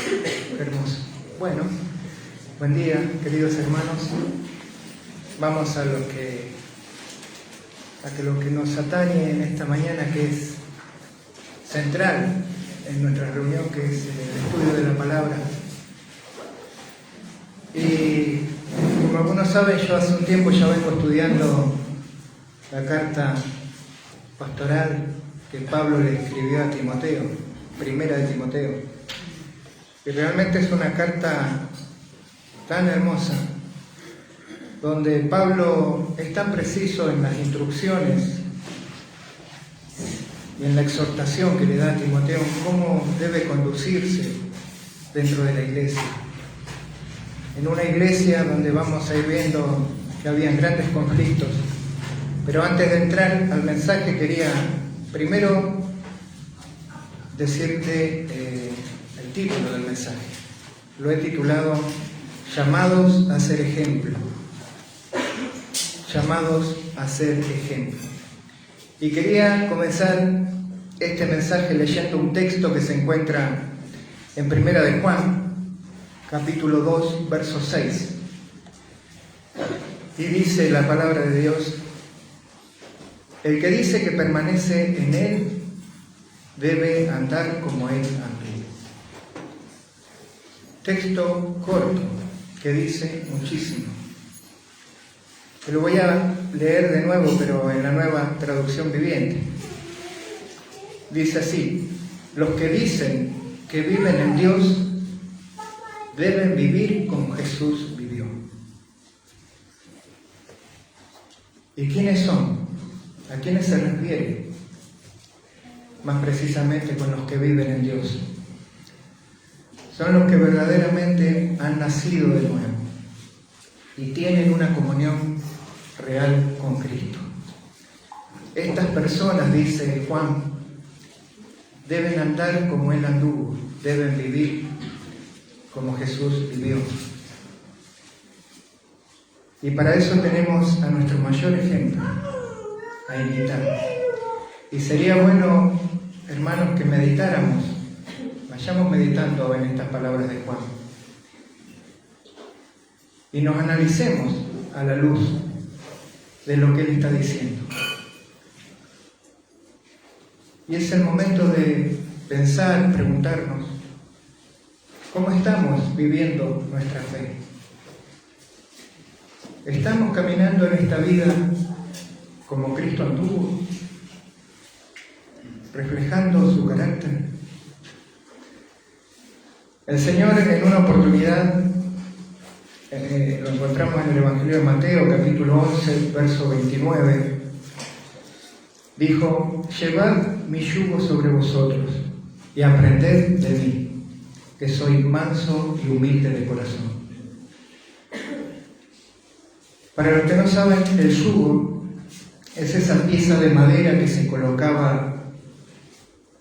Hermoso. Bueno, buen día, queridos hermanos. Vamos a lo que nos atañe en esta mañana, que es central en nuestra reunión, que es el estudio de la palabra. Y como algunos saben, yo hace un tiempo ya vengo estudiando la carta pastoral que Pablo le escribió a Timoteo, primera de Timoteo. Y realmente es una carta tan hermosa, donde Pablo es tan preciso en las instrucciones y en la exhortación que le da a Timoteo en cómo debe conducirse dentro de la iglesia. En una iglesia donde vamos a ir viendo que habían grandes conflictos. Pero antes de entrar al mensaje quería primero decirte el título del mensaje. Lo he titulado Llamados a ser ejemplo. Llamados a ser ejemplo. Y quería comenzar este mensaje leyendo un texto que se encuentra en Primera de Juan, capítulo 2, verso 6. Y dice la palabra de Dios: el que dice que permanece en Él debe andar como Él anduvo. Texto corto que dice muchísimo. Te lo voy a leer de nuevo, pero en la Nueva Traducción Viviente. Dice así: los que dicen que viven en Dios deben vivir como Jesús vivió. ¿Y quiénes son? ¿A quiénes se refiere? Más precisamente con los que viven en Dios. Son los que verdaderamente han nacido de nuevo y tienen una comunión real con Cristo. Estas personas, dice Juan, deben andar como Él anduvo, deben vivir como Jesús vivió. Y para eso tenemos a nuestro mayor ejemplo a imitar. Y sería bueno, hermanos, que meditáramos, vayamos meditando en estas palabras de Juan y nos analicemos a la luz de lo que Él está diciendo. Y es el momento de pensar, preguntarnos, ¿cómo estamos viviendo nuestra fe? ¿Estamos caminando en esta vida como Cristo anduvo, reflejando su carácter? El Señor, en una oportunidad, lo encontramos en el Evangelio de Mateo, capítulo 11, verso 29, dijo: llevad mi yugo sobre vosotros y aprended de mí, que soy manso y humilde de corazón. Para los que no saben, el yugo es esa pieza de madera que se colocaba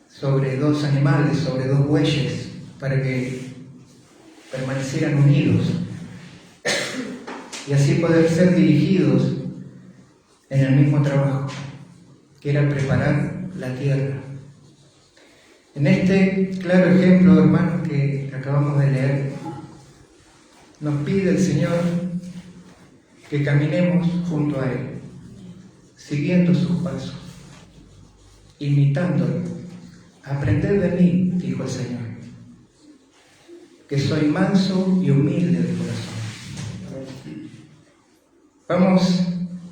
sobre dos animales, sobre dos bueyes, para que permanecieran unidos y así poder ser dirigidos en el mismo trabajo, que era preparar la tierra. En este claro ejemplo, hermanos, que acabamos de leer, nos pide el Señor que caminemos junto a Él, siguiendo sus pasos, imitándolo. Aprended de mí, dijo el Señor, que soy manso y humilde de corazón. Vamos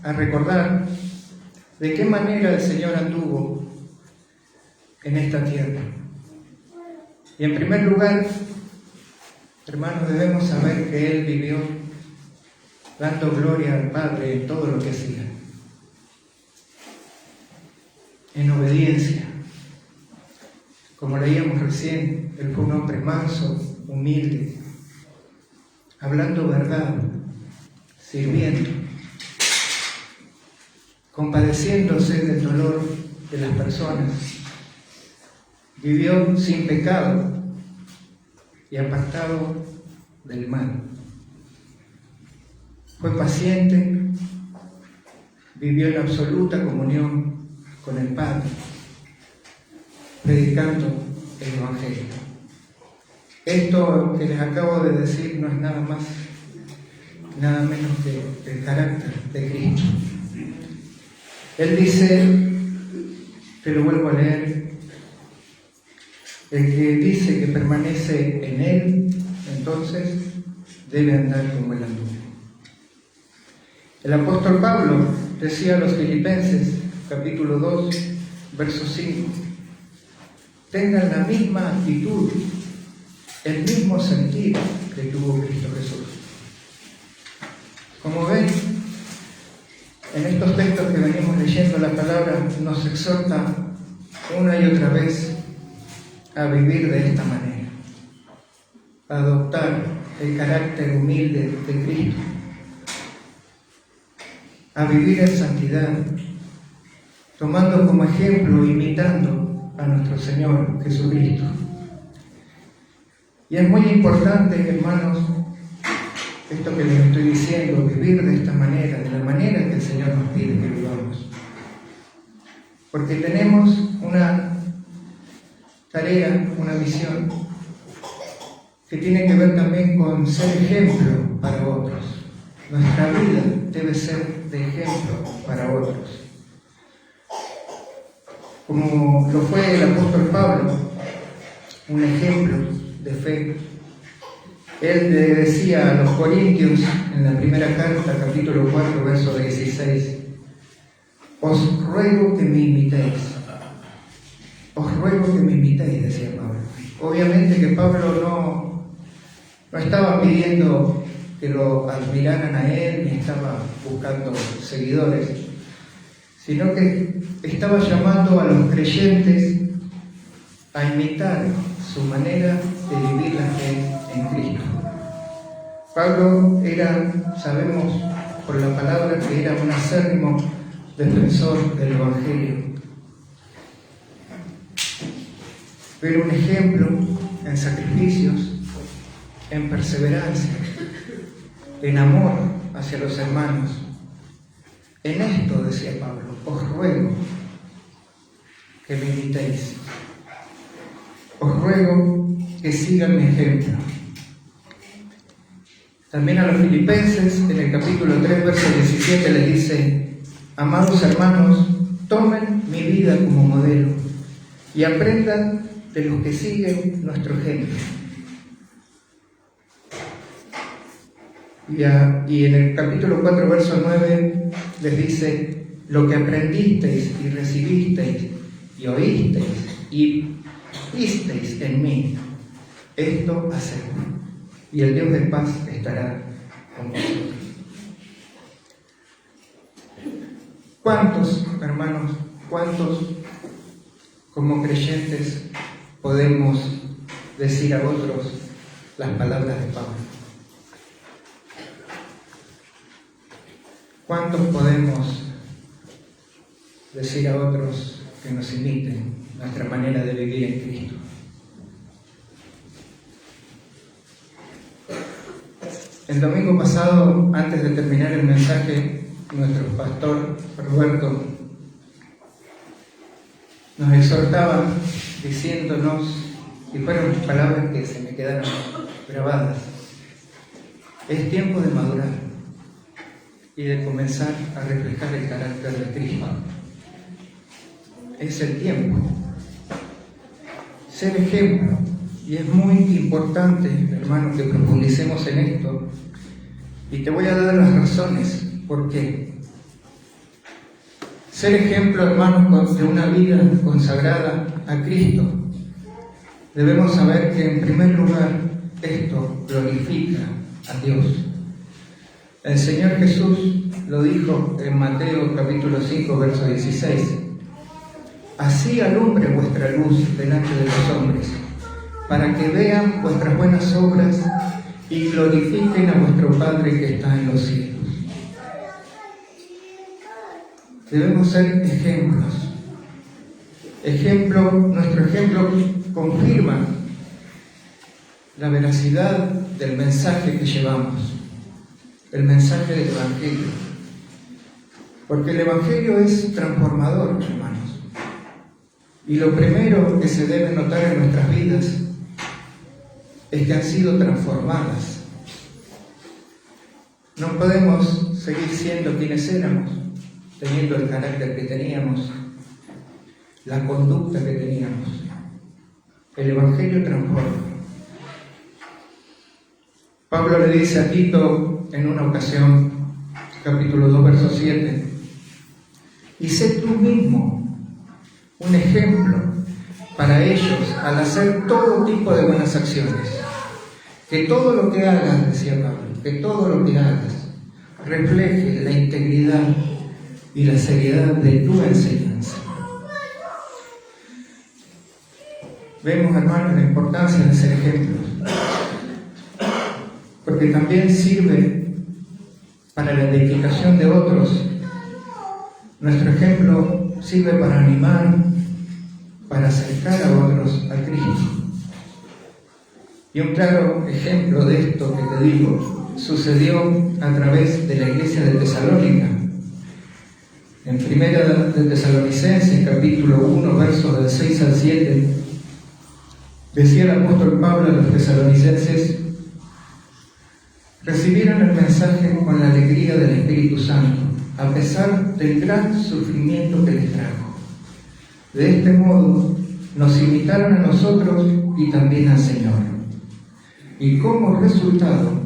a recordar de qué manera el Señor anduvo en esta tierra. Y en primer lugar, hermanos, debemos saber que Él vivió dando gloria al Padre en todo lo que hacía, en obediencia. Como leíamos recién, Él fue un hombre manso, humilde, hablando verdad, sirviendo, compadeciéndose del dolor de las personas. Vivió sin pecado y apartado del mal. Fue paciente, vivió en absoluta comunión con el Padre, predicando el Evangelio. Esto que les acabo de decir no es nada más, nada menos que el carácter de Cristo. Él dice, te lo vuelvo a leer, el que dice que permanece en Él, entonces debe andar como Él anduvo. El apóstol Pablo decía a los Filipenses, capítulo 2, verso 5, tengan la misma actitud, el mismo sentido que tuvo Cristo Jesús. Como ven, en estos textos que venimos leyendo, la palabra nos exhorta una y otra vez a vivir de esta manera, a adoptar el carácter humilde de Cristo, a vivir en santidad, tomando como ejemplo, imitando a nuestro Señor Jesucristo. Y es muy importante, hermanos, esto que les estoy diciendo, vivir de esta manera, de la manera que el Señor nos pide que vivamos. Porque tenemos una tarea, una misión, que tiene que ver también con ser ejemplo para otros. Nuestra vida debe ser de ejemplo para otros. Como lo fue el apóstol Pablo, un ejemplo de fe. Él le decía a los Corintios en la primera carta, capítulo 4, verso 16, os ruego que me imitéis. Os ruego que me imitéis, decía Pablo. Obviamente que Pablo no estaba pidiendo que lo admiraran a él, ni estaba buscando seguidores, sino que estaba llamando a los creyentes a imitar su manera de vivir la fe en Cristo. Pablo era, sabemos por la palabra, que era un acérrimo defensor del Evangelio. Pero un ejemplo en sacrificios, en perseverancia, en amor hacia los hermanos. En esto, decía Pablo, os ruego que me imitéis. Os ruego que sigan mi ejemplo. También a los Filipenses, en el capítulo 3, verso 17, les dice, amados hermanos, tomen mi vida como modelo y aprendan de los que siguen nuestro ejemplo. Y en el capítulo 4, verso 9, les dice, lo que aprendisteis y recibisteis y oísteis y visteis en mí, esto haced, y el Dios de paz estará con vosotros. ¿Cuántos, hermanos, cuántos como creyentes podemos decir a otros las palabras de Pablo? ¿Cuántos podemos decir a otros que nos imiten nuestra manera de vivir en Cristo? El domingo pasado, antes de terminar el mensaje, nuestro pastor Roberto nos exhortaba diciéndonos, y fueron palabras que se me quedaron grabadas, es tiempo de madurar y de comenzar a reflejar el carácter de Cristo. Es el tiempo. Ser ejemplo. Y es muy importante, hermano, que profundicemos en esto. Y te voy a dar las razones por qué. Ser ejemplo, hermanos, de una vida consagrada a Cristo. Debemos saber que en primer lugar esto glorifica a Dios. El Señor Jesús lo dijo en Mateo capítulo 5, verso 16. Así alumbre vuestra luz delante de los hombres, para que vean vuestras buenas obras y glorifiquen a vuestro Padre que está en los cielos. Debemos ser ejemplos. Nuestro ejemplo confirma la veracidad del mensaje que llevamos, el mensaje del Evangelio. Porque el Evangelio es transformador, hermanos. Y lo primero que se debe notar en nuestras vidas es que han sido transformadas. No podemos seguir siendo quienes éramos, teniendo el carácter que teníamos, la conducta que teníamos. El Evangelio transforma. Pablo le dice a Tito en una ocasión, capítulo 2, verso 7, y sé tú mismo un ejemplo para ellos al hacer todo tipo de buenas acciones. Que todo lo que hagas, decía Pablo, que todo lo que hagas refleje la integridad y la seriedad de tu enseñanza. Vemos, hermanos, la importancia de ser ejemplos, porque también sirve para la edificación de otros. Nuestro ejemplo sirve para animar, para acercar a otros a Cristo. Y un claro ejemplo de esto que te digo sucedió a través de la iglesia de Tesalónica. En Primera de Tesalonicenses, capítulo 1, versos del 6 al 7, decía el apóstol Pablo a los tesalonicenses: recibieron el mensaje con la alegría del Espíritu Santo, a pesar del gran sufrimiento que les trajo. De este modo, nos imitaron a nosotros y también al Señor. Y como resultado,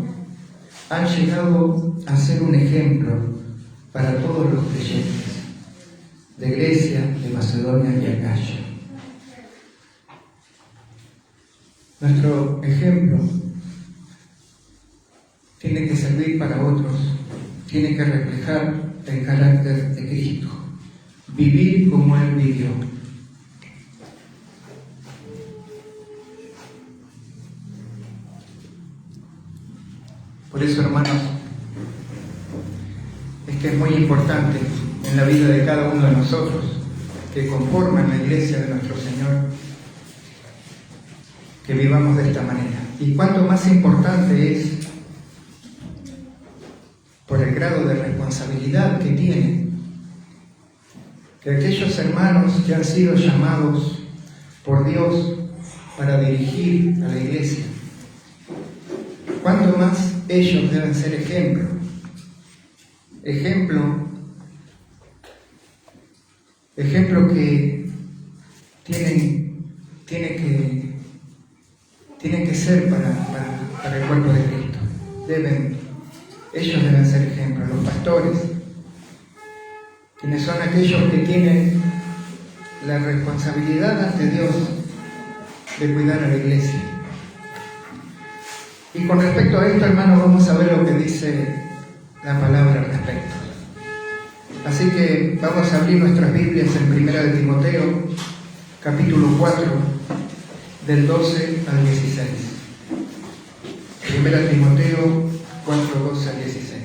han llegado a ser un ejemplo para todos los creyentes de Grecia, de Macedonia y Acaya. Nuestro ejemplo tiene que servir para otros, tiene que reflejar el carácter de Cristo, vivir como Él vivió. Por eso, hermanos, es que es muy importante en la vida de cada uno de nosotros que conforman la iglesia de nuestro Señor, que vivamos de esta manera. Y cuánto más importante es por el grado de responsabilidad que tienen, que aquellos hermanos que han sido llamados por Dios para dirigir a la iglesia, cuánto más ellos deben ser ejemplo que tienen que ser para el cuerpo de Cristo. Ellos deben ser ejemplos, los pastores, quienes son aquellos que tienen la responsabilidad ante Dios de cuidar a la iglesia. Y con respecto a esto, hermanos, vamos a ver lo que dice la palabra al respecto. Así que vamos a abrir nuestras Biblias en Primera de Timoteo, capítulo 4, del 12 al 16. Primera de Timoteo 4, 12 al 16.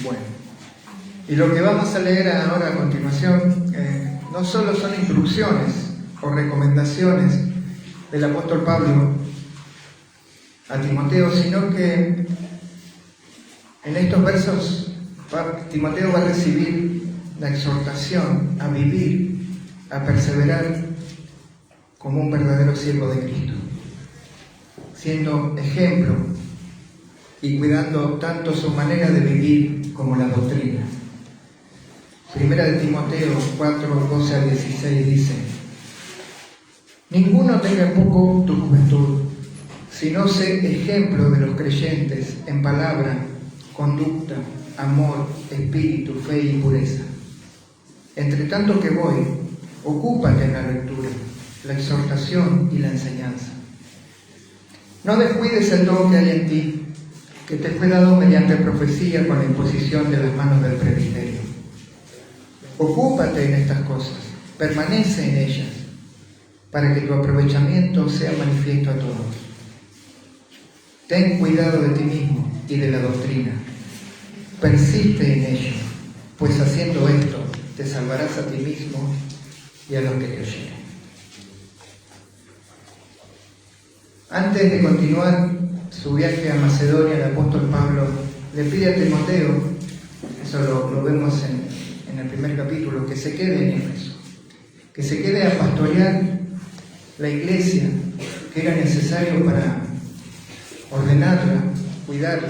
Bueno, y lo que vamos a leer ahora a continuación no solo son instrucciones o recomendaciones del apóstol Pablo a Timoteo, sino que en estos versos Timoteo va a recibir la exhortación a vivir, a perseverar como un verdadero siervo de Cristo, siendo ejemplo y cuidando tanto su manera de vivir como la doctrina. Primera de Timoteo 4, 12 al 16 dice: ninguno tenga en poco tu juventud, sino sé ejemplo de los creyentes en palabra, conducta, amor, espíritu, fe y pureza. Entre tanto que voy, ocúpate en la lectura, la exhortación y la enseñanza. No descuides el don que hay en ti, que te fue dado mediante profecía con la imposición de las manos del presbiterio. Ocúpate en estas cosas, permanece en ellas, para que tu aprovechamiento sea manifiesto a todos. Ten cuidado de ti mismo y de la doctrina. Persiste en ello, pues haciendo esto te salvarás a ti mismo y a los que te oyeren. Antes de continuar su viaje a Macedonia, el apóstol Pablo le pide a Timoteo, eso lo vemos en el primer capítulo, que se quede en Éfeso, que se quede a pastorear la iglesia, que era necesario para ordenarla, cuidarla,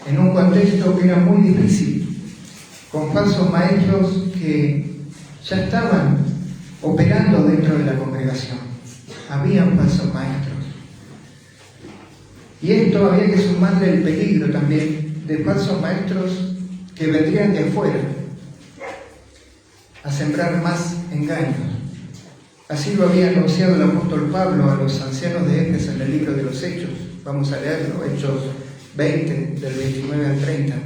en un contexto que era muy difícil, con falsos maestros que ya estaban operando dentro de la congregación. Habían falsos maestros. Y esto había que sumarle el peligro también de falsos maestros que vendrían de afuera a sembrar más engaños. Así lo había anunciado el apóstol Pablo a los ancianos de Éfeso en el libro de los Hechos. Vamos a leerlo, Hechos 20, del 29 al 30.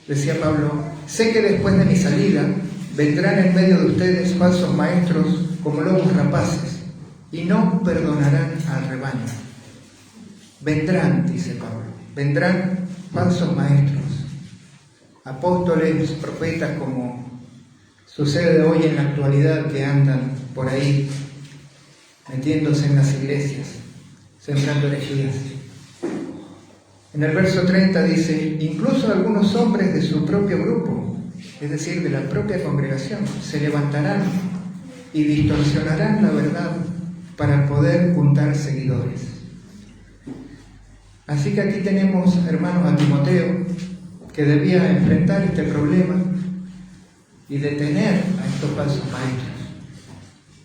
Decía Pablo: sé que después de mi salida vendrán en medio de ustedes falsos maestros como lobos rapaces, y no perdonarán al rebaño. Vendrán, dice Pablo, vendrán falsos maestros, apóstoles, profetas, como sucede hoy en la actualidad, que andan por ahí metiéndose en las iglesias, sembrando herejías. En el verso 30 dice: incluso algunos hombres de su propio grupo, es decir, de la propia congregación, se levantarán y distorsionarán la verdad para poder juntar seguidores. Así que aquí tenemos, hermanos, a Timoteo, que debía enfrentar este problema y detener a estos falsos maestros,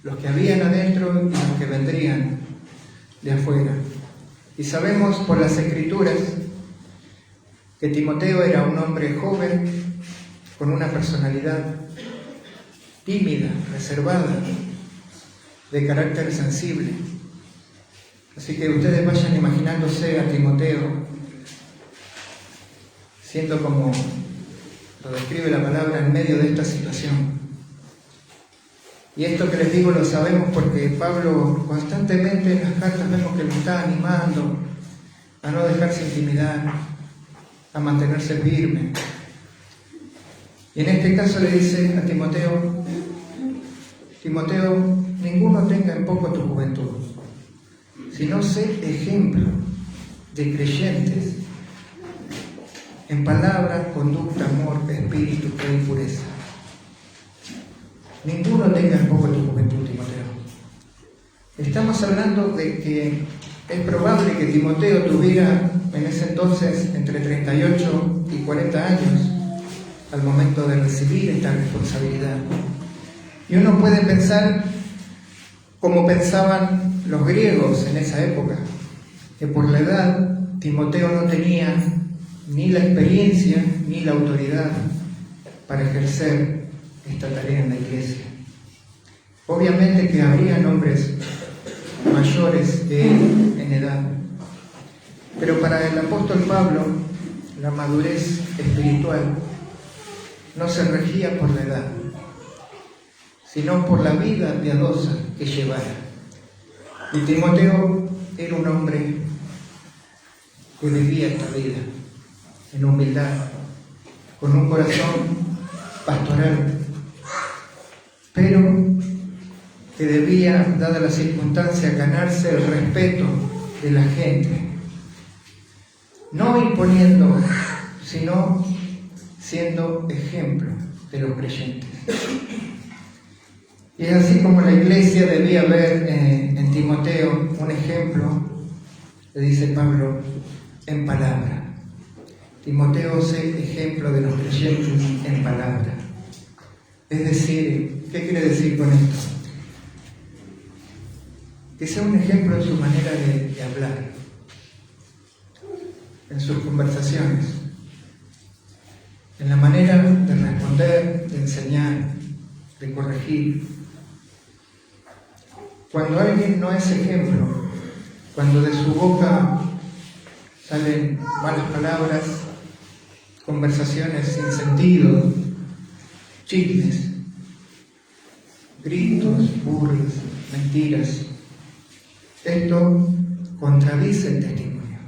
los que habían adentro y los que vendrían de afuera. Y sabemos por las Escrituras que Timoteo era un hombre joven, con una personalidad tímida, reservada, de carácter sensible. Así que ustedes vayan imaginándose a Timoteo siendo, como lo describe la palabra, en medio de esta situación. Y esto que les digo lo sabemos porque Pablo constantemente en las cartas vemos que lo está animando a no dejarse intimidar, a mantenerse firme. Y en este caso le dice a Timoteo: Timoteo, ninguno tenga en poco tu juventud, sino sé ejemplo de creyentes en palabra, conducta, amor, espíritu, fe y pureza. Ninguno tenga en poco tu juventud, Timoteo. Estamos hablando de que es probable que Timoteo tuviera en ese entonces entre 38 y 40 años al momento de recibir esta responsabilidad. Y uno puede pensar como pensaban los griegos en esa época, que por la edad Timoteo no tenía ni la experiencia ni la autoridad para ejercer esta tarea en la iglesia. Obviamente que habrían hombres mayores que él en edad, pero para el apóstol Pablo la madurez espiritual no se regía por la edad, sino por la vida piadosa que llevara. Y Timoteo era un hombre que vivía esta vida en humildad, con un corazón pastoral, pero que debía, dada la circunstancia, ganarse el respeto de la gente, no imponiendo, sino siendo ejemplo de los creyentes. Y es así como la iglesia debía ver en Timoteo un ejemplo, le dice Pablo, en palabra. Timoteo, sé ejemplo de los creyentes en palabra. Es decir, ¿qué quiere decir con esto? Que sea un ejemplo en su manera de hablar, en sus conversaciones, en la manera de responder, de enseñar, de corregir. Cuando alguien no es ejemplo, cuando de su boca salen malas palabras, conversaciones sin sentido, chismes, gritos, burlas, mentiras, esto contradice el testimonio.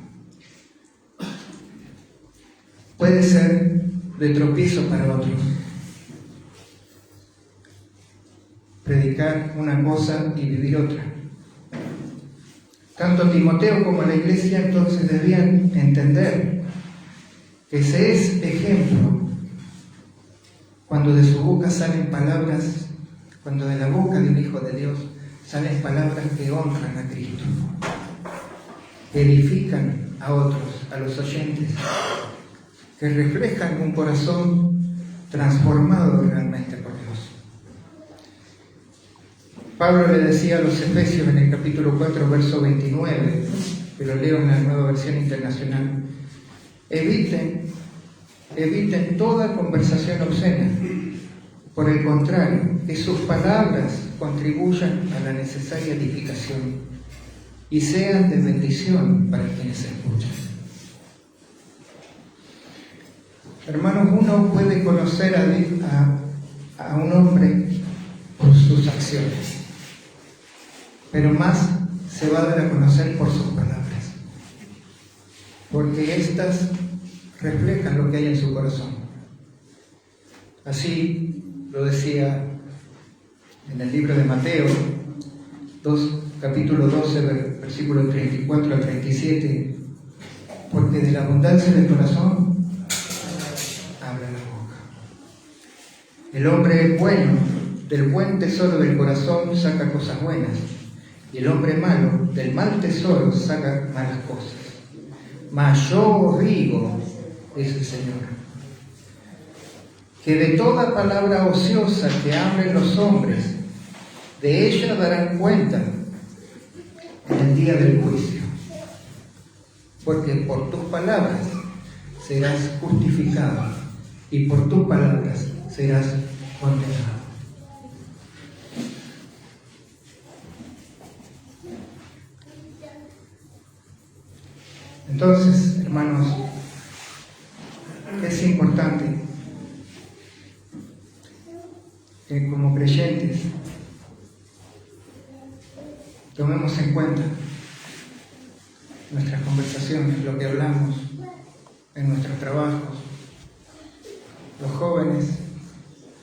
Puede ser de tropiezo para otros. Predicar una cosa y vivir otra. Tanto Timoteo como la iglesia entonces debían entender que se es ejemplo cuando de su boca salen palabras, cuando de la boca de un hijo de Dios salen palabras que honran a Cristo, que edifican a otros, a los oyentes, que reflejan un corazón transformado realmente por Dios. Pablo le decía a los Efesios en el capítulo 4, verso 29, que lo leo en la Nueva Versión Internacional: eviten toda conversación obscena. Por el contrario, que sus palabras contribuyan a la necesaria edificación y sean de bendición para quienes escuchan. Hermanos, uno puede conocer a un hombre por sus acciones, pero más se va a dar a conocer por sus palabras, porque éstas reflejan lo que hay en su corazón. Así lo decía en el libro de Mateo, capítulo 12, versículos 34 al 37, porque de la abundancia del corazón habla la boca. El hombre bueno, del buen tesoro del corazón saca cosas buenas, y el hombre malo, del mal tesoro saca malas cosas. Mas yo os digo, dice el Señor, que de toda palabra ociosa que hablen los hombres, de ella darán cuenta en el día del juicio, porque por tus palabras serás justificado y por tus palabras serás condenado. Entonces, hermanos, es importante que como creyentes tomemos en cuenta nuestras conversaciones, lo que hablamos en nuestros trabajos. Los jóvenes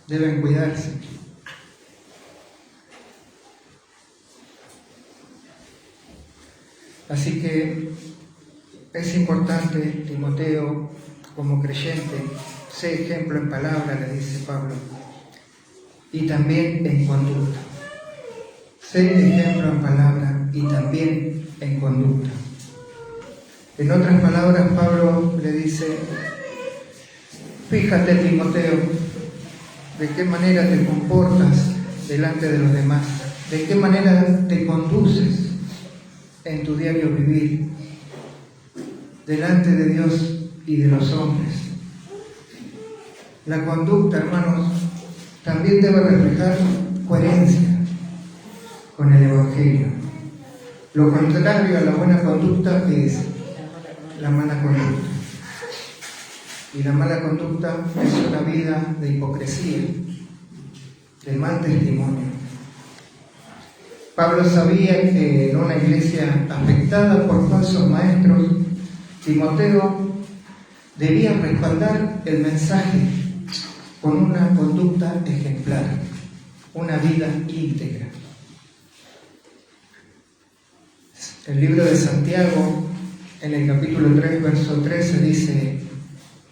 deben cuidarse. Así que es importante, Timoteo, como creyente, sé ejemplo en palabra, le dice Pablo, y también en conducta. Sé ejemplo en palabra y también en conducta. En otras palabras, Pablo le dice: fíjate, Timoteo, de qué manera te comportas delante de los demás, de qué manera te conduces en tu diario vivir delante de Dios y de los hombres. La conducta, hermanos, también debe reflejar coherencia con el Evangelio. Lo contrario a la buena conducta es la mala conducta. Y la mala conducta es una vida de hipocresía, de mal testimonio. Pablo sabía que en una iglesia afectada por falsos maestros, Timoteo debía respaldar el mensaje con una conducta ejemplar, una vida íntegra. El libro de Santiago, en el capítulo 3, verso 13, dice: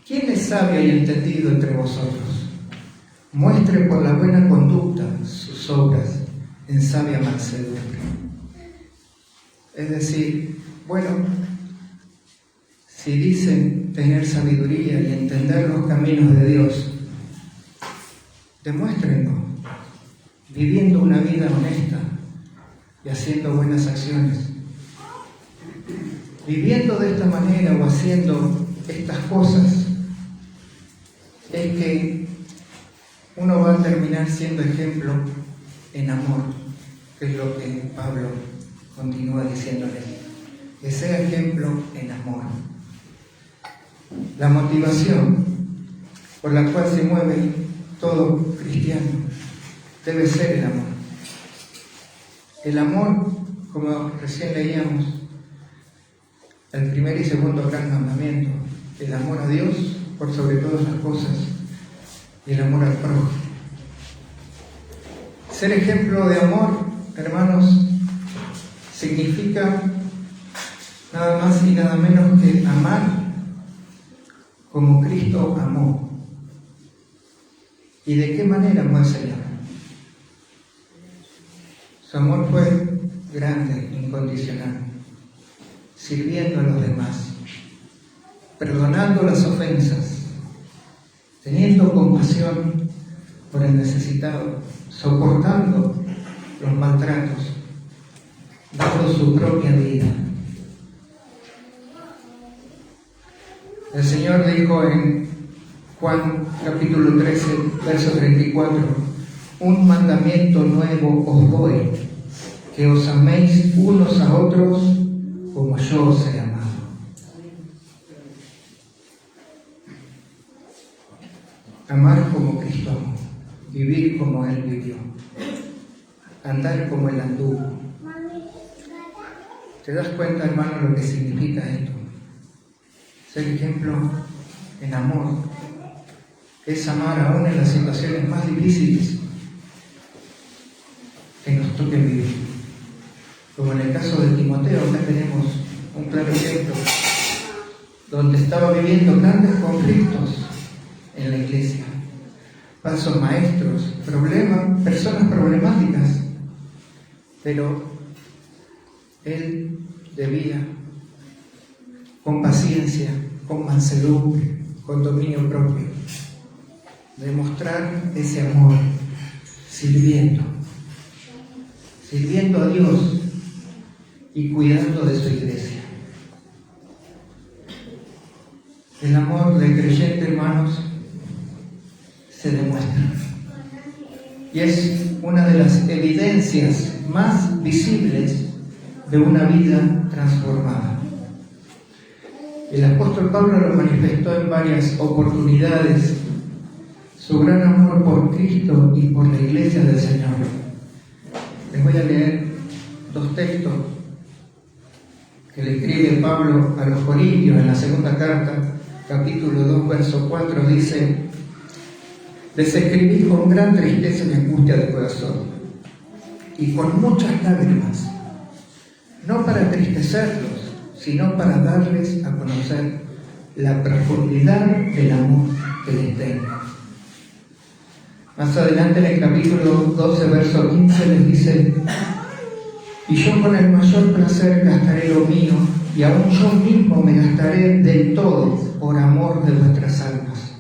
¿quién es sabio y entendido entre vosotros? Muestre por la buena conducta sus obras en sabia mansedumbre. Es decir, bueno, si dicen tener sabiduría y entender los caminos de Dios, demuéstrenlo, viviendo una vida honesta y haciendo buenas acciones. Viviendo de esta manera o haciendo estas cosas, es que uno va a terminar siendo ejemplo en amor, que es lo que Pablo continúa diciéndole, que sea ejemplo en amor. La motivación por la cual se mueve todo cristiano debe ser el amor. El amor, como recién leíamos, el primer y segundo gran mandamiento, el amor a Dios por sobre todas las cosas y el amor al prójimo. Ser ejemplo de amor, hermanos, significa nada más y nada menos que amar como Cristo amó. ¿Y de qué manera amó el Señor? Su amor fue grande, incondicional, sirviendo a los demás, perdonando las ofensas, teniendo compasión por el necesitado, soportando los maltratos, dando su propia vida. El Señor dijo en Juan capítulo 13, verso 34, un mandamiento nuevo os doy, que os améis unos a otros como yo os he amado. Amar como Cristo amó, vivir como Él vivió, andar como Él anduvo. ¿Te das cuenta, hermano, lo que significa esto? Ser ejemplo en amor es amar aún en las situaciones más difíciles que nos toque vivir. Como en el caso de Timoteo, acá tenemos un claro ejemplo, donde estaba viviendo grandes conflictos en la iglesia, falsos maestros, personas problemáticas, pero él debía, con paciencia, con mansedumbre, con dominio propio, demostrar ese amor, sirviendo a Dios y cuidando de su iglesia. El amor del creyente, hermanos, se demuestra y es una de las evidencias más visibles de una vida transformada. El apóstol Pablo lo manifestó en varias oportunidades, su gran amor por Cristo y por la iglesia del Señor. Les voy a leer dos textos que le escribe Pablo a los Corintios en la segunda carta, capítulo 2, verso 4, dice: les escribí con gran tristeza y angustia de corazón y con muchas lágrimas, no para entristecerlos, sino para darles a conocer la profundidad del amor que les tengo. Más adelante en el capítulo 12, verso 15 les dice: y yo con el mayor placer gastaré lo mío, y aún yo mismo me gastaré del todo por amor de vuestras almas,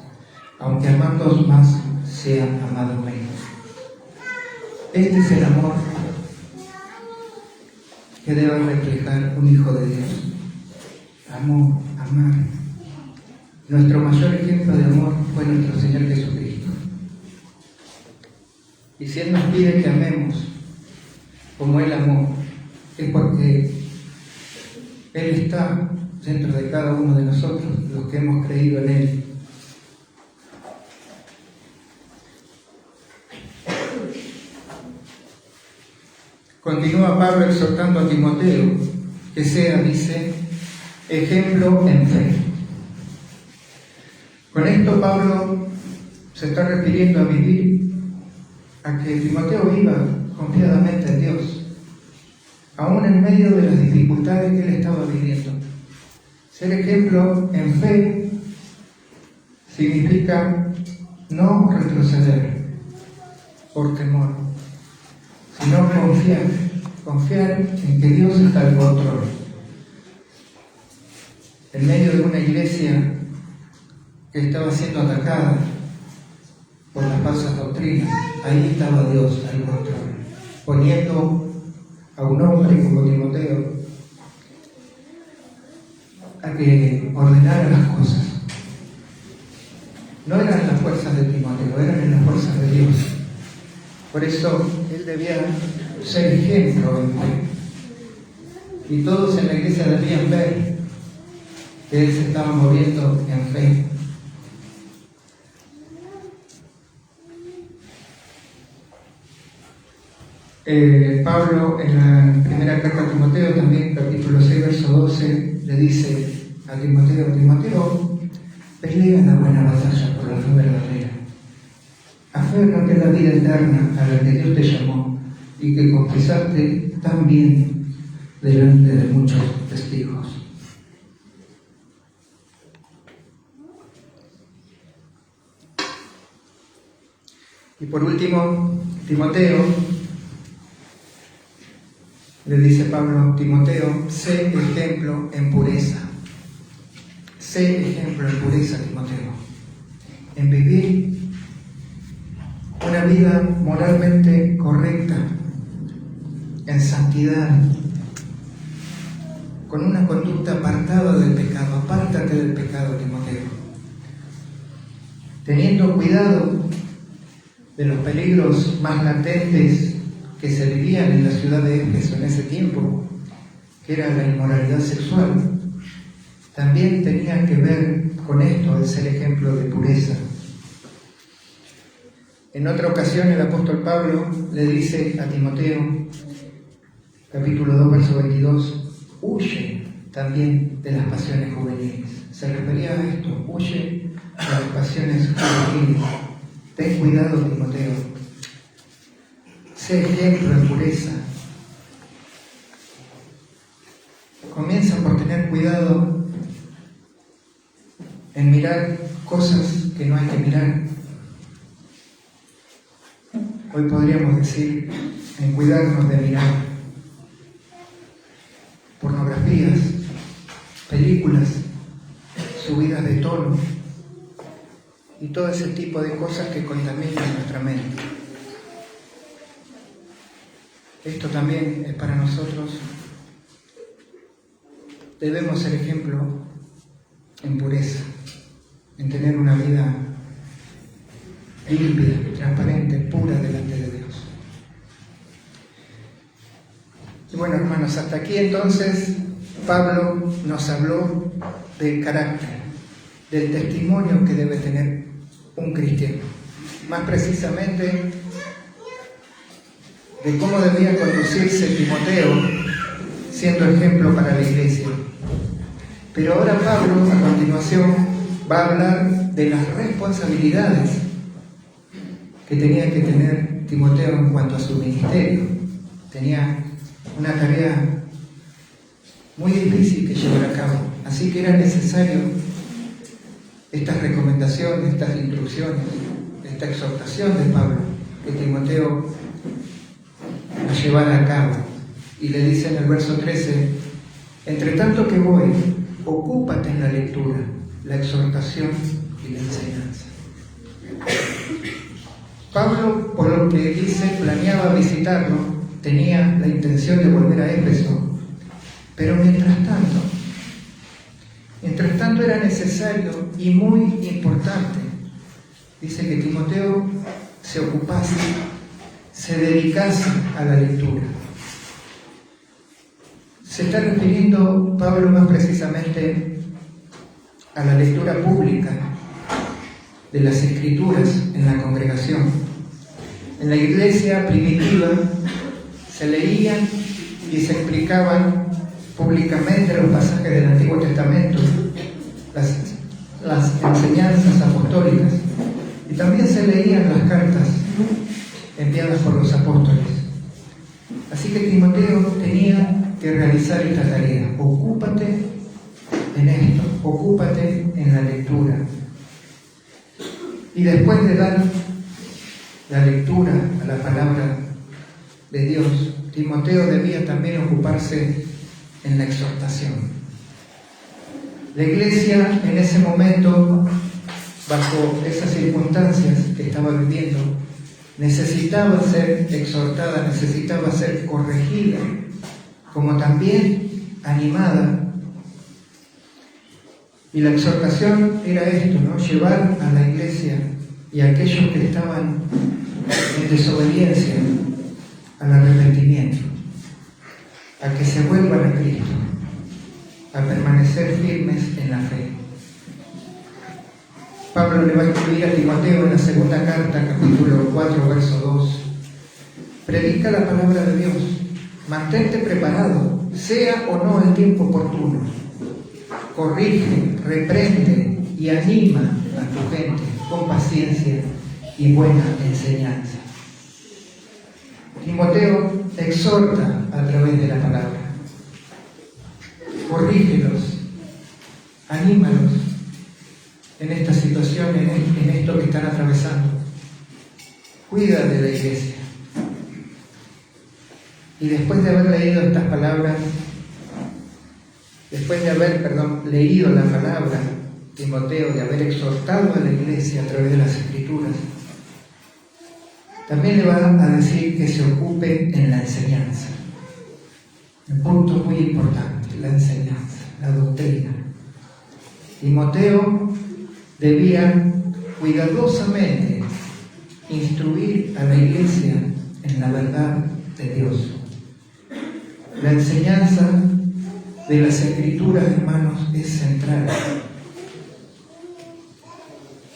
aunque amándoos más sean amados menos. Este es el amor que debe reflejar un hijo de Dios. Amor, amar. Nuestro mayor ejemplo de amor fue nuestro Señor Jesucristo. Y si Él nos pide que amemos como Él amó, es porque Él está dentro de cada uno de nosotros, los que hemos creído en Él. Continúa Pablo exhortando a Timoteo que sea, dice, ejemplo en fe. Con esto Pablo se está refiriendo a vivir, a que Timoteo viva confiadamente en Dios, aún en medio de las dificultades que él estaba viviendo. Ser ejemplo en fe significa no retroceder por temor, sino confiar en que Dios está al control. En medio de una iglesia que estaba siendo atacada por las falsas doctrinas, ahí estaba Dios al control, poniendo a un hombre como Timoteo a que ordenara las cosas. No eran las fuerzas de Timoteo, eran las fuerzas de Dios. Por eso él debía ser ejemplo en fe. Y todos en la iglesia debían ver que él se estaba moviendo en fe. Pablo en la primera carta a Timoteo, también capítulo 6, verso 12, le dice a Timoteo: Timoteo, pelea la buena batalla por la fe verdadera. Aférrate a la vida eterna a la que Dios te llamó y que confesaste tan bien delante de muchos testigos. Y por último, Timoteo, le dice Pablo, Timoteo, sé ejemplo en pureza. Sé ejemplo en pureza, Timoteo, en vivir una vida moralmente correcta, en santidad, con una conducta apartada del pecado. Apártate del pecado, Timoteo, teniendo cuidado de los peligros más latentes que se vivían en la ciudad de Éfeso en ese tiempo, que era la inmoralidad sexual. También tenía que ver con esto el ser ejemplo de pureza. En otra ocasión el apóstol Pablo le dice a Timoteo, capítulo 2, verso 22, huye también de las pasiones juveniles. Se refería a esto, huye de las pasiones juveniles. Ten cuidado, Timoteo. Sé ejemplo en pureza. Comienza por tener cuidado en mirar cosas que no hay que mirar. Hoy podríamos decir en cuidarnos de mirar pornografías, películas, subidas de tono y todo ese tipo de cosas que contaminan nuestra mente. Esto también es para nosotros. Debemos ser ejemplo en pureza, en tener una vida limpia, transparente, pura delante de Dios. Y bueno, hermanos, hasta aquí entonces Pablo nos habló del carácter, del testimonio que debe tener un cristiano. Más precisamente, de cómo debía conducirse Timoteo siendo ejemplo para la iglesia. Pero ahora Pablo, a continuación, va a hablar de las responsabilidades que tenía que tener Timoteo en cuanto a su ministerio. Tenía una tarea muy difícil que llevar a cabo, así que era necesario estas recomendaciones, estas instrucciones, esta exhortación de Pablo, que Timoteo la llevara a cabo. Y le dice en el verso 13, entre tanto que voy, ocúpate en la lectura, la exhortación y la enseñanza. Pablo, por lo que dice, planeaba visitarlo, tenía la intención de volver a Éfeso, pero mientras tanto era necesario y muy importante, dice, que Timoteo se ocupase, se dedicase a la lectura. Se está refiriendo Pablo más precisamente a la lectura pública de las Escrituras en la congregación. En la iglesia primitiva se leían y se explicaban públicamente los pasajes del Antiguo Testamento, las enseñanzas apostólicas, y también se leían las cartas enviadas por los apóstoles. Así que Timoteo tenía que realizar esta tarea. Ocúpate en esto, ocúpate en la lectura. Y después de dar la lectura a la palabra de Dios, Timoteo debía también ocuparse en la exhortación. La iglesia en ese momento, bajo esas circunstancias que estaba viviendo, necesitaba ser exhortada, necesitaba ser corregida, como también animada. Y la exhortación era esto, ¿no? Llevar a la iglesia y a aquellos que estaban en desobediencia al arrepentimiento, a que se vuelvan a Cristo, a permanecer firmes en la fe. Pablo le va a escribir a Timoteo en la segunda carta, capítulo 4, verso 2. Predica la palabra de Dios, mantente preparado, sea o no el tiempo oportuno. Corrige, reprende y anima a tu gente con paciencia y buena enseñanza. Timoteo exhorta a través de la palabra. Corrígelos, anímalos en esta situación, en esto que están atravesando. cuida de la iglesia. Y después de haber leído estas palabras, después de haber, leído la palabra, Timoteo, de haber exhortado a la iglesia a través de las Escrituras, también le va a decir que se ocupe en la enseñanza. Un punto muy importante, la enseñanza, la doctrina. Timoteo debía cuidadosamente instruir a la iglesia en la verdad de Dios. La enseñanza de las Escrituras, hermanos, es central.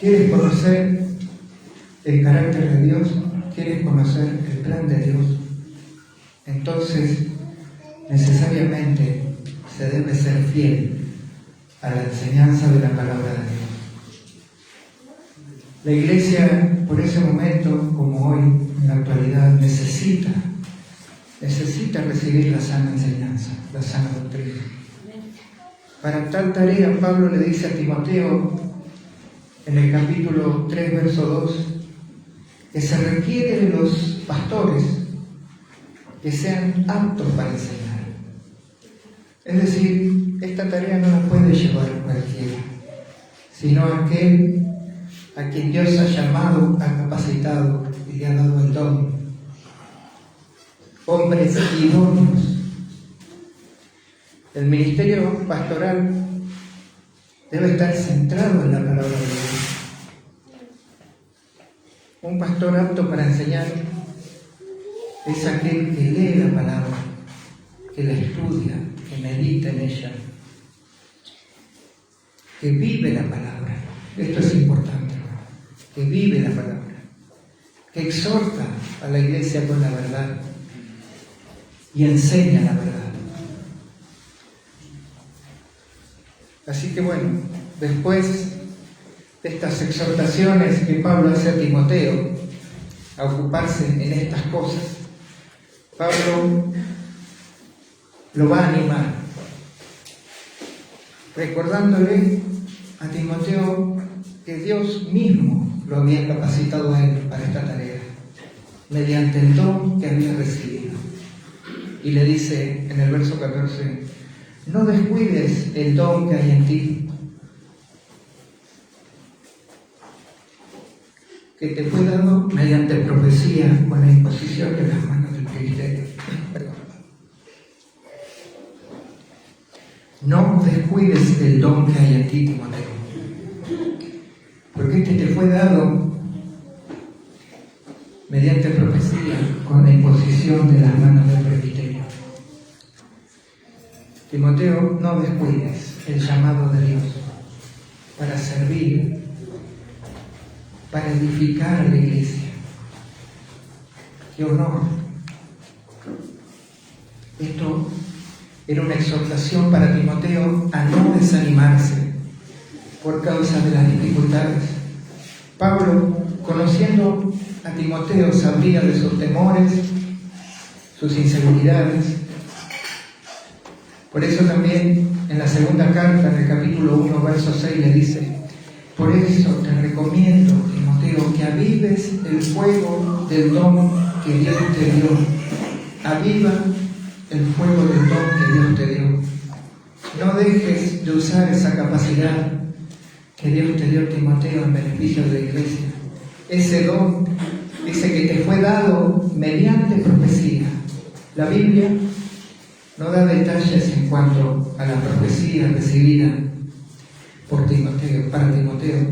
¿Quieres conocer el carácter de Dios? ¿Quieres conocer el plan de Dios? Entonces, necesariamente se debe ser fiel a la enseñanza de la palabra de Dios. La iglesia, por ese momento, como hoy, en la actualidad, necesita recibir la sana enseñanza, la sana doctrina. Para tal tarea, Pablo le dice a Timoteo, en el capítulo 3, verso 2, que se requiere de los pastores que sean aptos para enseñar. Es decir, esta tarea no la puede llevar cualquiera, sino aquel a quien Dios ha llamado, ha capacitado y le ha dado el don. Hombres idóneos. El ministerio pastoral debe estar centrado en la palabra de Dios. Un pastor apto para enseñar es aquel que lee la palabra, que la estudia, que medita en ella, que vive la palabra. Esto es importante, que vive la palabra, que exhorta a la iglesia con la verdad y enseña la verdad. Así que bueno, después de estas exhortaciones que Pablo hace a Timoteo a ocuparse en estas cosas, Pablo lo va a animar, recordándole a Timoteo que Dios mismo lo había capacitado a él para esta tarea, mediante el don que había recibido. Y le dice en el verso 14, no descuides el don que hay en ti, que te fue dado mediante profecía con la imposición de las manos del presbiterio. No descuides el don que hay en ti, Timoteo, porque este te fue dado mediante profecía con la imposición de las manos del presbiterio. Timoteo, no descuides el llamado de Dios para servir, para edificar a la iglesia. ¡Qué honor! Esto era una exhortación para Timoteo a no desanimarse por causa de las dificultades. Pablo, conociendo a Timoteo, sabría de sus temores, sus inseguridades. Por eso también en la segunda carta, en el capítulo 1, verso 6, le dice, por eso te recomiendo, Timoteo, que avives el fuego del don que Dios te dio. Aviva el fuego del don que Dios te dio. No dejes de usar esa capacidad que Dios te dio, Timoteo, en beneficio de la iglesia. Ese don dice que te fue dado mediante profecía. La Biblia no da detalles en cuanto a la profecía recibida por Timoteo, para Timoteo,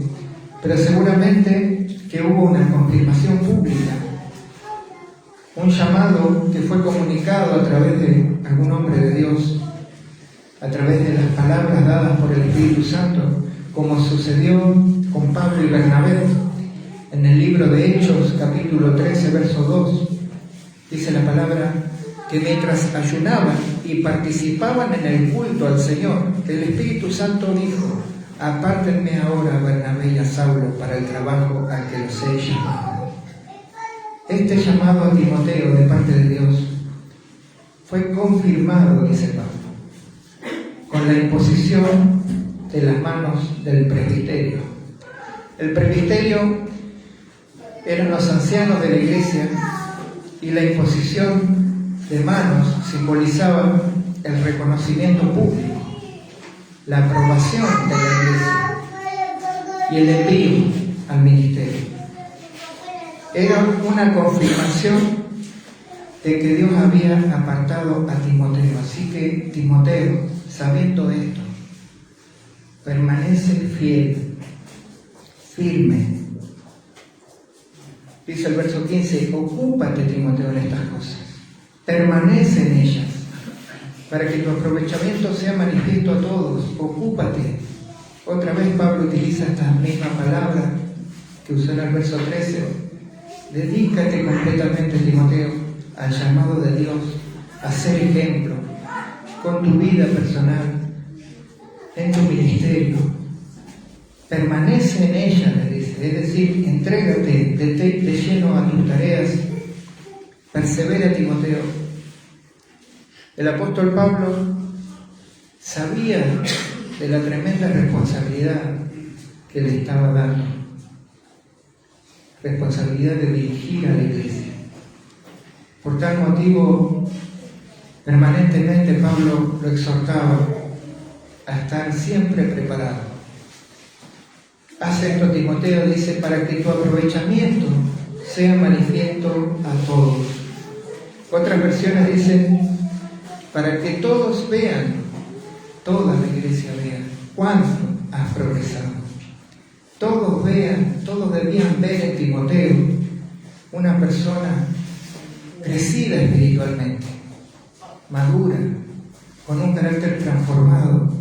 pero seguramente que hubo una confirmación pública, un llamado que fue comunicado a través de algún hombre de Dios, a través de las palabras dadas por el Espíritu Santo, como sucedió con Pablo y Bernabé. En el libro de Hechos, capítulo 13, verso 2, dice la palabra que mientras ayunaban y participaban en el culto al Señor, el Espíritu Santo dijo, apártenme ahora a Bernabé y a Saulo para el trabajo al que los he llamado. Este llamado a Timoteo de parte de Dios fue confirmado, dice Pablo, con la imposición de las manos del presbiterio. El presbiterio eran los ancianos de la iglesia y la imposición de manos simbolizaba el reconocimiento público, la aprobación de la iglesia y el envío al ministerio. Era una confirmación de que Dios había apartado a Timoteo. Así que Timoteo, sabiendo esto, permanece fiel, firme. Dice el verso 15, ocúpate, Timoteo, en estas cosas, permanece en ellas, para que tu aprovechamiento sea manifiesto a todos. Ocúpate. Otra vez Pablo utiliza esta misma palabra que usó en el verso 13. Dedícate completamente, Timoteo, al llamado de Dios, a ser ejemplo con tu vida personal, en tu ministerio. Permanece en ella, le dice, es decir, entrégate de lleno a tus tareas. Persevera, Timoteo. El apóstol Pablo sabía de la tremenda responsabilidad que le estaba dando, responsabilidad de dirigir a la iglesia. Por tal motivo, permanentemente Pablo lo exhortaba a estar siempre preparado. Hace esto, Timoteo, dice, para que tu aprovechamiento sea manifiesto a todos. Otras versiones dicen, para que todos vean, toda la iglesia vea cuánto has progresado. Todos vean, todos debían ver en Timoteo una persona crecida espiritualmente, madura, con un carácter transformado,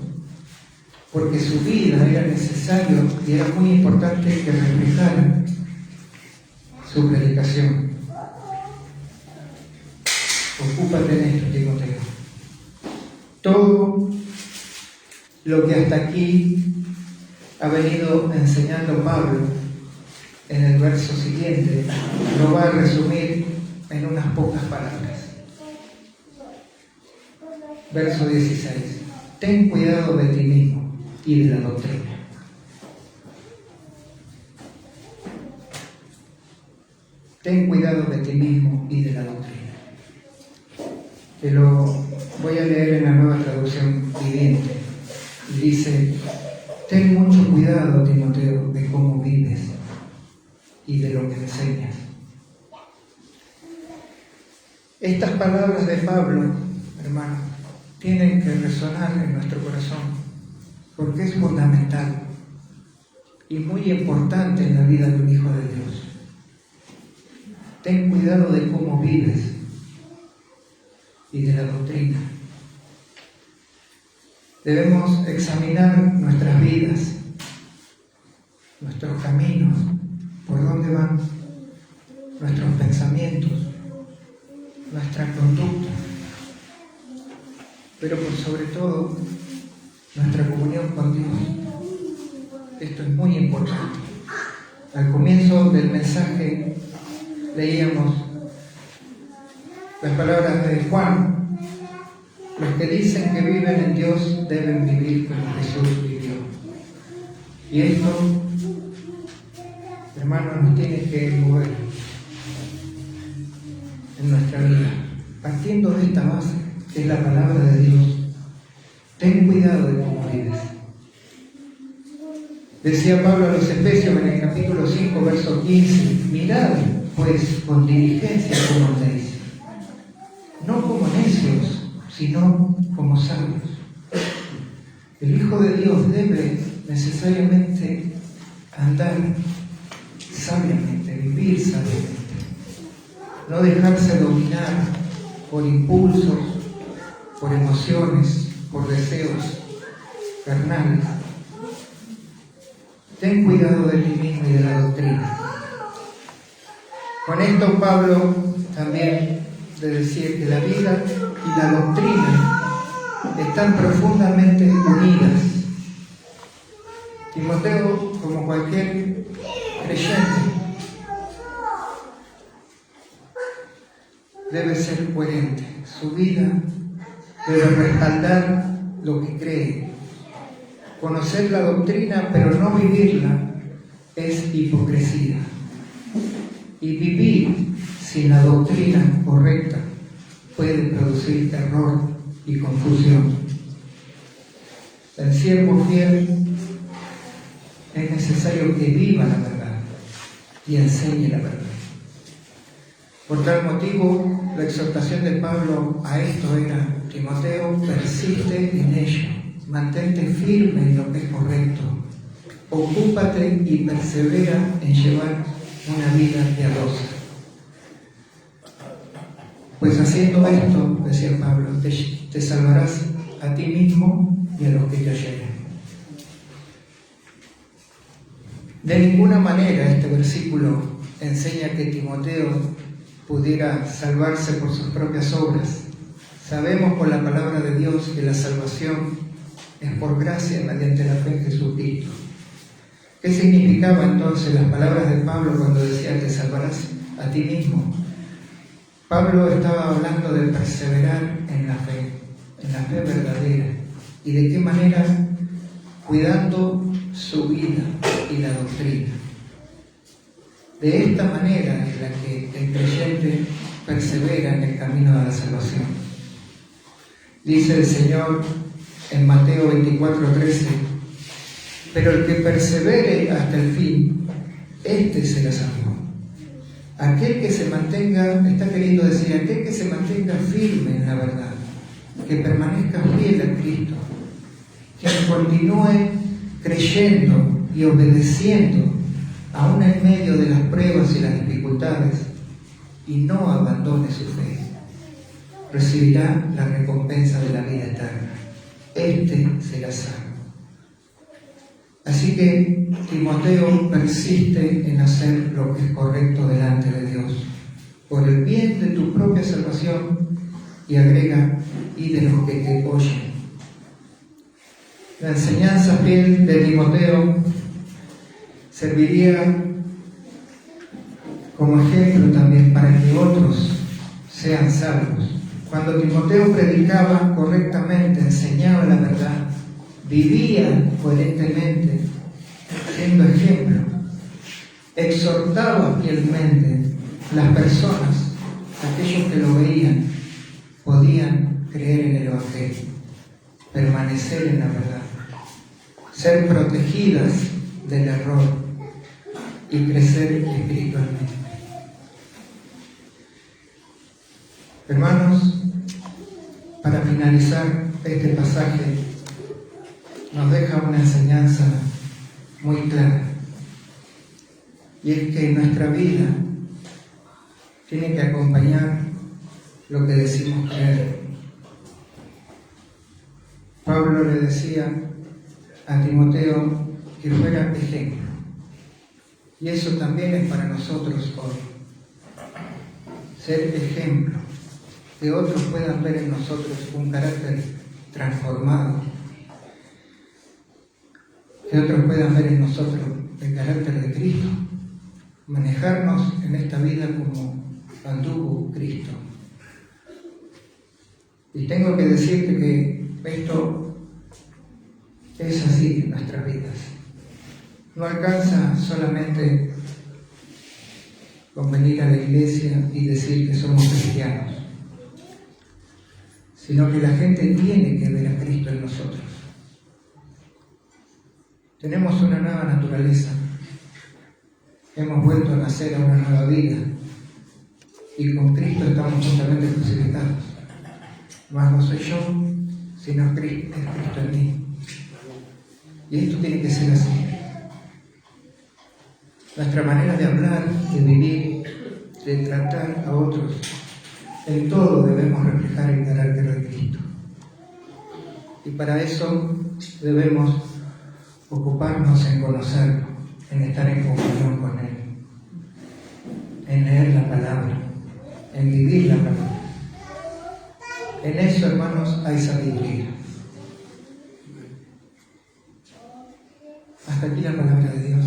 porque su vida era necesario y era muy importante que reflejara su predicación. Ocúpate en esto, Timoteo. Todo lo que hasta aquí ha venido enseñando Pablo en el verso siguiente lo va a resumir en unas pocas palabras. Verso 16. Ten cuidado de ti mismo y de la doctrina. Ten cuidado de ti mismo y de la doctrina. Te lo voy a leer en la Nueva Traducción Viviente. Y dice, ten mucho cuidado, Timoteo, de cómo vives y de lo que enseñas. Estas palabras de Pablo, hermano, tienen que resonar en nuestro corazón, porque es fundamental y muy importante en la vida de un hijo de Dios. Ten cuidado de cómo vives y de la doctrina. Debemos examinar nuestras vidas, nuestros caminos, por dónde van nuestros pensamientos, nuestra conducta, pero por sobre todo nuestra comunión con Dios. Esto es muy importante. Al comienzo del mensaje leíamos las palabras de Juan: los que dicen que viven en Dios deben vivir como Jesús vivió. Y esto, hermanos, nos tiene que mover en nuestra vida, partiendo de esta base, que es la palabra de Dios. Ten cuidado de cómo vives. Decía Pablo a los Efesios en el capítulo 5, verso 15, mirad, pues, con diligencia cómo andéis, no como necios, sino como sabios. El Hijo de Dios debe necesariamente andar sabiamente, vivir sabiamente, no dejarse dominar por impulsos, por emociones, por deseos carnales. Ten cuidado de ti mismo y de la doctrina. Con esto Pablo también de decir que la vida y la doctrina están profundamente unidas. Timoteo, como cualquier creyente, debe ser coherente. Su vida debe respaldar lo que cree. Conocer la doctrina pero no vivirla es hipocresía. Y vivir sin la doctrina correcta puede producir error y confusión. El siervo fiel es necesario que viva la verdad y enseñe la verdad. Por tal motivo, la exhortación de Pablo a esto era: Timoteo, persiste en ello, mantente firme en lo que es correcto, ocúpate y persevera en llevar una vida piadosa. Pues haciendo esto, decía Pablo, te salvarás a ti mismo y a los que te oyeren. De ninguna manera este versículo enseña que Timoteo pudiera salvarse por sus propias obras. Sabemos por la palabra de Dios que la salvación es por gracia mediante la fe en Jesucristo. ¿Qué significaba entonces las palabras de Pablo cuando decía te salvarás a ti mismo? Pablo estaba hablando de perseverar en la fe verdadera. ¿Y de qué manera? Cuidando su vida y la doctrina. De esta manera es la que el creyente persevera en el camino de la salvación. Dice el Señor en Mateo 24:13, pero el que persevere hasta el fin, éste será salvo. Aquel que se mantenga, está queriendo decir, aquel que se mantenga firme en la verdad, que permanezca fiel a Cristo, que continúe creyendo y obedeciendo aún en medio de las pruebas y las dificultades, y no abandone su fe, recibirá la recompensa de la vida eterna. Este será salvo. Así que Timoteo persiste en hacer lo que es correcto delante de Dios, por el bien de tu propia salvación, y agrega, y de los que te oyen. La enseñanza fiel de Timoteo serviría como ejemplo también para que otros sean salvos. Cuando Timoteo predicaba correctamente, enseñaba la verdad, vivía coherentemente, siendo ejemplo, exhortaba fielmente, las personas, aquellos que lo veían, podían creer en el Evangelio, permanecer en la verdad, ser protegidas del error y crecer espiritualmente. Hermanos, para finalizar este pasaje, nos deja una enseñanza muy clara, y es que nuestra vida tiene que acompañar lo que decimos creer. Pablo le decía a Timoteo que fuera ejemplo, y eso también es para nosotros hoy, ser ejemplo, que otros puedan ver en nosotros un carácter transformado, que otros puedan ver en nosotros el carácter de Cristo, manejarnos en esta vida como anduvo Cristo. Y tengo que decirte que esto es así en nuestras vidas. No alcanza solamente con venir a la iglesia y decir que somos cristianos, sino que la gente tiene que ver a Cristo en nosotros. Tenemos una nueva naturaleza, hemos vuelto a nacer a una nueva vida, y con Cristo estamos juntamente crucificados. Mas no soy yo, sino es Cristo en mí. Y esto tiene que ser así. Nuestra manera de hablar, de vivir, de tratar a otros, en todo debemos reflejar el carácter de Cristo. Y para eso debemos ocuparnos en conocerlo, en estar en comunión con Él, en leer la palabra, en vivir la palabra. En eso, hermanos, hay sabiduría. Hasta aquí la palabra de Dios.